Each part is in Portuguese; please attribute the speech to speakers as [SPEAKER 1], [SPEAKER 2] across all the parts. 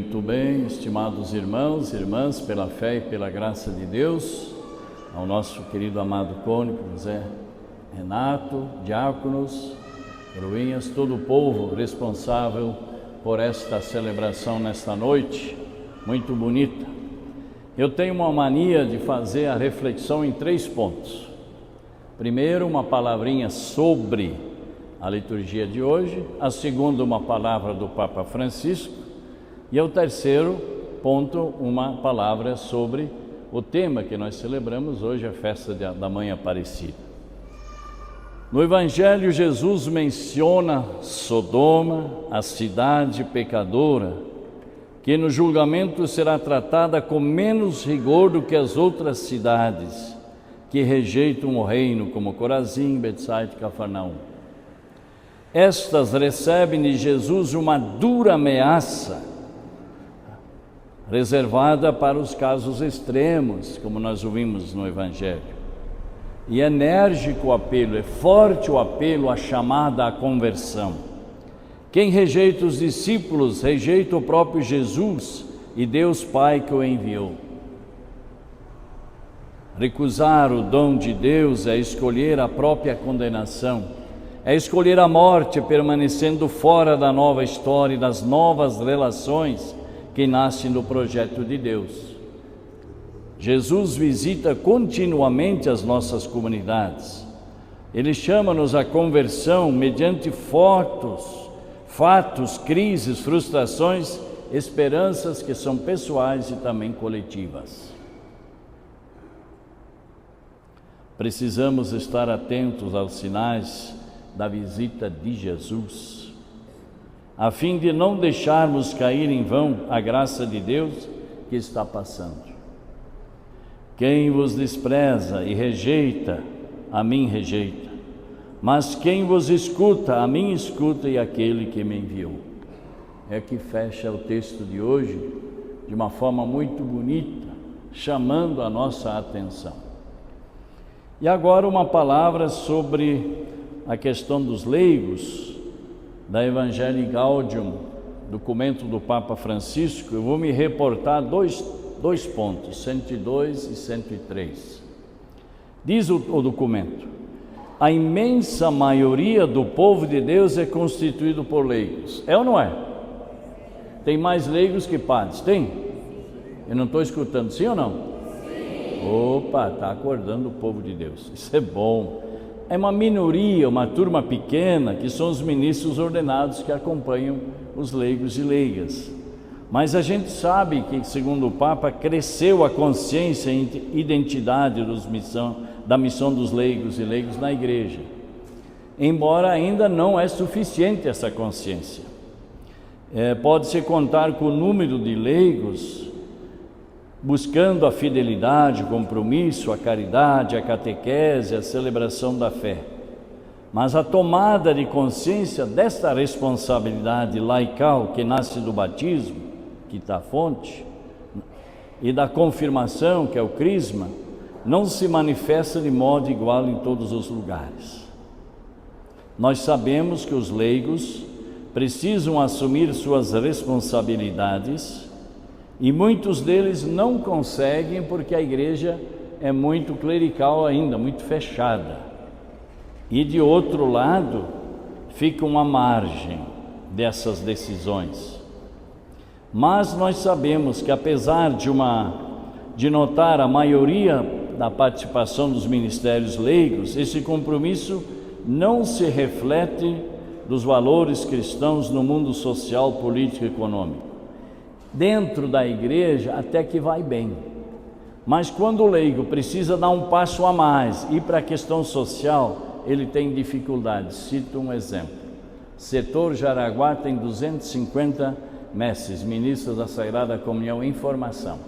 [SPEAKER 1] Muito bem, estimados irmãos e irmãs, pela fé e pela graça de Deus, ao nosso querido amado cônego José Renato, diáconos, coroinhas, todo o povo responsável por esta celebração nesta noite, muito bonita. Eu tenho uma mania de fazer a reflexão em 3 pontos. Primeiro, uma palavrinha sobre a liturgia de hoje. A segunda, uma palavra do Papa Francisco. E o terceiro ponto, uma palavra sobre o tema que nós celebramos hoje, a festa da Mãe Aparecida. No Evangelho, Jesus menciona Sodoma, a cidade pecadora, que no julgamento será tratada com menos rigor do que as outras cidades que rejeitam o reino, como Corazim, Betsaida e Cafarnaum. Estas recebem de Jesus uma dura ameaça, reservada para os casos extremos, como nós ouvimos no Evangelho. E enérgico o apelo, é forte o apelo, a chamada à conversão. Quem rejeita os discípulos, rejeita o próprio Jesus e Deus Pai que o enviou. Recusar o dom de Deus é escolher a própria condenação, é escolher a morte, permanecendo fora da nova história e das novas relações que nascem do projeto de Deus. Jesus visita continuamente as nossas comunidades. Ele chama-nos à conversão mediante fatos, crises, frustrações, esperanças que são pessoais e também coletivas. Precisamos estar atentos aos sinais da visita de Jesus, a fim de não deixarmos cair em vão a graça de Deus que está passando. Quem vos despreza e rejeita, a mim rejeita. Mas quem vos escuta, a mim escuta, e aquele que me enviou. É que fecha o texto de hoje de uma forma muito bonita, chamando a nossa atenção. E agora uma palavra sobre a questão dos leigos, da Evangelii Gaudium, documento do Papa Francisco. Eu vou me reportar dois pontos, 102 e 103. Diz o documento: a imensa maioria do povo de Deus é constituído por leigos. É ou não é? Tem mais leigos que padres? Tem? Eu não estou escutando, sim ou não? Sim. Opa, está acordando o povo de Deus, isso é bom. É uma minoria, uma turma pequena, que são os ministros ordenados que acompanham os leigos e leigas. Mas a gente sabe que, segundo o Papa, cresceu a consciência e identidade da missão dos leigos e leigos na igreja. Embora ainda não é suficiente essa consciência. Pode-se contar com o número de leigos buscando a fidelidade, o compromisso, a caridade, a catequese, a celebração da fé. Mas a tomada de consciência desta responsabilidade laical que nasce do batismo, que está a fonte, e da confirmação, que é o crisma, não se manifesta de modo igual em todos os lugares. Nós sabemos que os leigos precisam assumir suas responsabilidades, e muitos deles não conseguem porque a igreja é muito clerical ainda, muito fechada. E de outro lado, ficam à margem dessas decisões. Mas nós sabemos que, apesar de notar a maioria da participação dos ministérios leigos, esse compromisso não se reflete dos valores cristãos no mundo social, político e econômico. Dentro da igreja até que vai bem, mas quando o leigo precisa dar um passo a mais, ir para a questão social, ele tem dificuldades. Cito um exemplo: setor Jaraguá tem 250 mestres, ministros da Sagrada Comunhão em formação,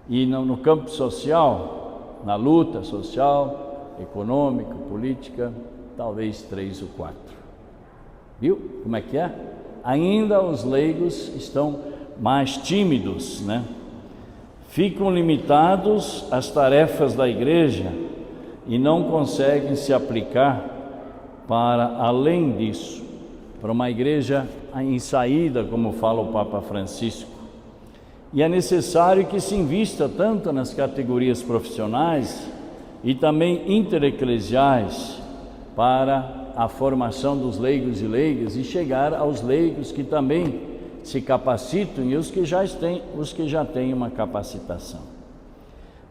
[SPEAKER 1] e no campo social, na luta social, econômica, política, talvez 3 ou 4. Viu como é que é? Ainda os leigos estão mais tímidos, né? Ficam limitados às tarefas da igreja e não conseguem se aplicar para além disso. para uma igreja em saída, como fala o Papa Francisco. E é necessário que se invista tanto nas categorias profissionais e também intereclesiais para a formação dos leigos e leigas e chegar aos leigos que também se capacitam e os que já têm uma capacitação.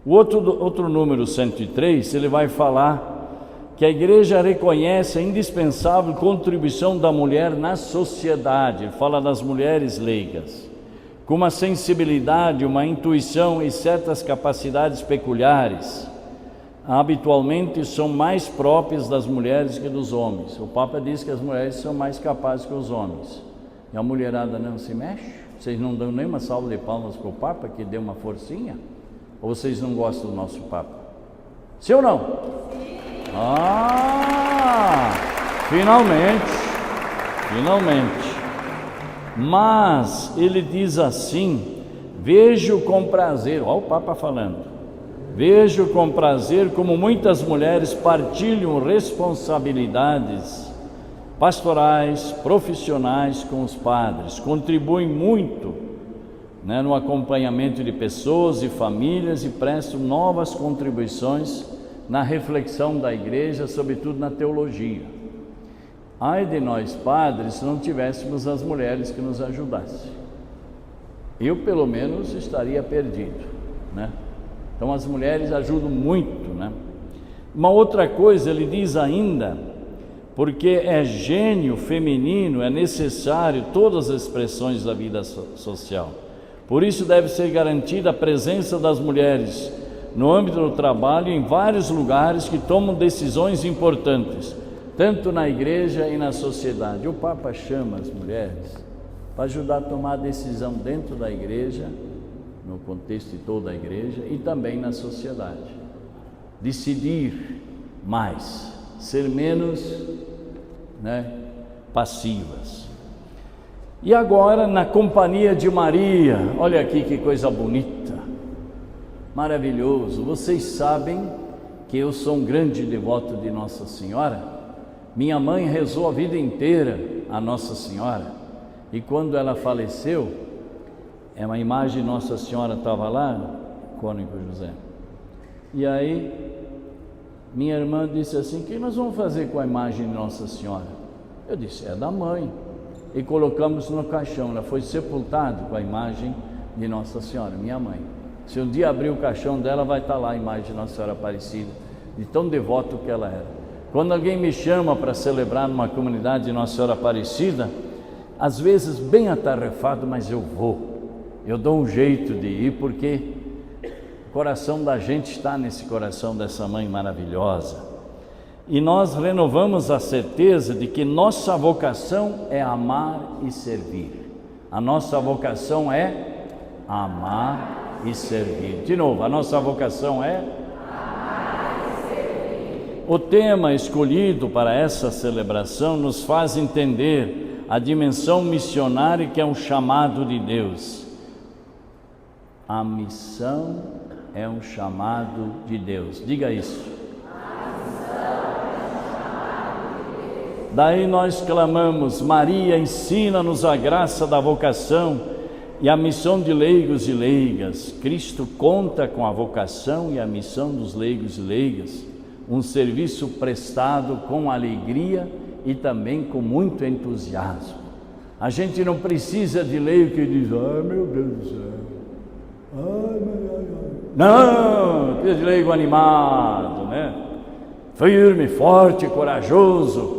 [SPEAKER 1] O outro número 103, ele vai falar que a igreja reconhece a indispensável contribuição da mulher na sociedade. Ele fala das mulheres leigas, com uma sensibilidade, uma intuição e certas capacidades peculiares, habitualmente são mais próprias das mulheres que dos homens. O Papa diz que as mulheres são mais capazes que os homens. E a mulherada não se mexe? Vocês não dão nenhuma salva de palmas para o Papa, que deu uma forcinha? Ou vocês não gostam do nosso Papa? Sim ou não? Sim. Finalmente. Mas ele diz assim: vejo com prazer, olha o Papa falando, vejo com prazer como muitas mulheres partilham responsabilidades pastorais, profissionais com os padres, contribuem muito, no acompanhamento de pessoas e famílias e prestam novas contribuições na reflexão da igreja, sobretudo na teologia. Ai de nós padres se não tivéssemos as mulheres que nos ajudassem. Eu pelo menos estaria perdido, Então as mulheres ajudam muito, Uma outra coisa, ele diz ainda, porque é gênio feminino, é necessário todas as expressões da vida social. Por isso deve ser garantida a presença das mulheres no âmbito do trabalho, em vários lugares que tomam decisões importantes, tanto na igreja e na sociedade. O Papa chama as mulheres para ajudar a tomar a decisão dentro da igreja, no contexto de toda a igreja, e também na sociedade. Decidir mais, ser menos passivas. E agora, na companhia de Maria, olha aqui que coisa bonita, maravilhoso. Vocês sabem que eu sou um grande devoto de Nossa Senhora. Minha mãe rezou a vida inteira a Nossa Senhora, e quando ela faleceu, uma imagem de Nossa Senhora estava lá, Cônigo José, e aí minha irmã disse assim: o que nós vamos fazer com a imagem de Nossa Senhora? Eu disse: é da mãe, e colocamos no caixão. Ela foi sepultada com a imagem de Nossa Senhora, minha mãe. Se um dia abrir o caixão dela, vai estar lá a imagem de Nossa Senhora Aparecida, de tão devoto que ela era. Quando alguém me chama para celebrar numa comunidade de Nossa Senhora Aparecida, às vezes bem atarefado, mas eu dou um jeito de ir, porque o coração da gente está nesse coração dessa mãe maravilhosa. E nós renovamos a certeza de que nossa vocação é amar e servir. A nossa vocação é amar e servir. De novo, a nossa vocação é amar e servir. O tema escolhido para essa celebração nos faz entender a dimensão missionária, que é um chamado de Deus. A missão é um chamado de Deus. Diga isso. Daí nós clamamos: Maria, ensina-nos a graça da vocação e a missão de leigos e leigas. Cristo conta com a vocação e a missão dos leigos e leigas, um serviço prestado com alegria e também com muito entusiasmo. A gente não precisa de leigo que diz: ai meu Deus do céu, não, precisa de leigo animado, firme, forte, corajoso,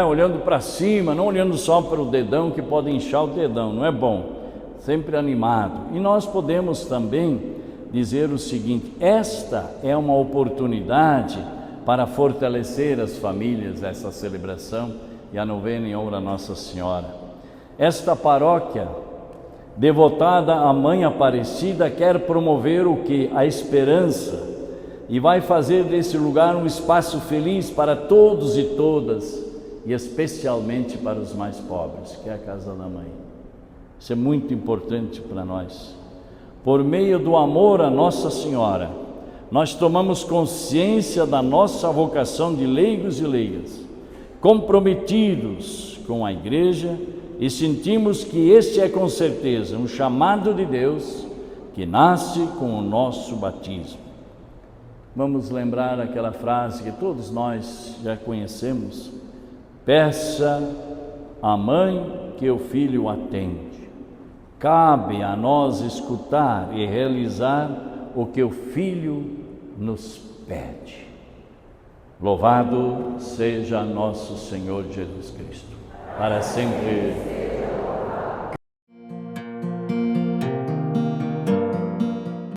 [SPEAKER 1] olhando para cima, não olhando só para o dedão, que pode inchar o dedão, não é bom, sempre animado. E nós podemos também dizer o seguinte: esta é uma oportunidade para fortalecer as famílias, essa celebração e a novena em honra a Nossa Senhora. Esta paróquia devotada à Mãe Aparecida quer promover o que? A esperança, e vai fazer desse lugar um espaço feliz para todos e todas, e especialmente para os mais pobres, que é a casa da mãe. Isso é muito importante para nós. Por meio do amor a Nossa Senhora, nós tomamos consciência da nossa vocação de leigos e leigas, comprometidos com a Igreja e sentimos que este é com certeza um chamado de Deus que nasce com o nosso batismo. Vamos lembrar aquela frase que todos nós já conhecemos: peça à mãe que o filho atende. Cabe a nós escutar e realizar o que o Filho nos pede. Louvado seja nosso Senhor Jesus Cristo, para sempre.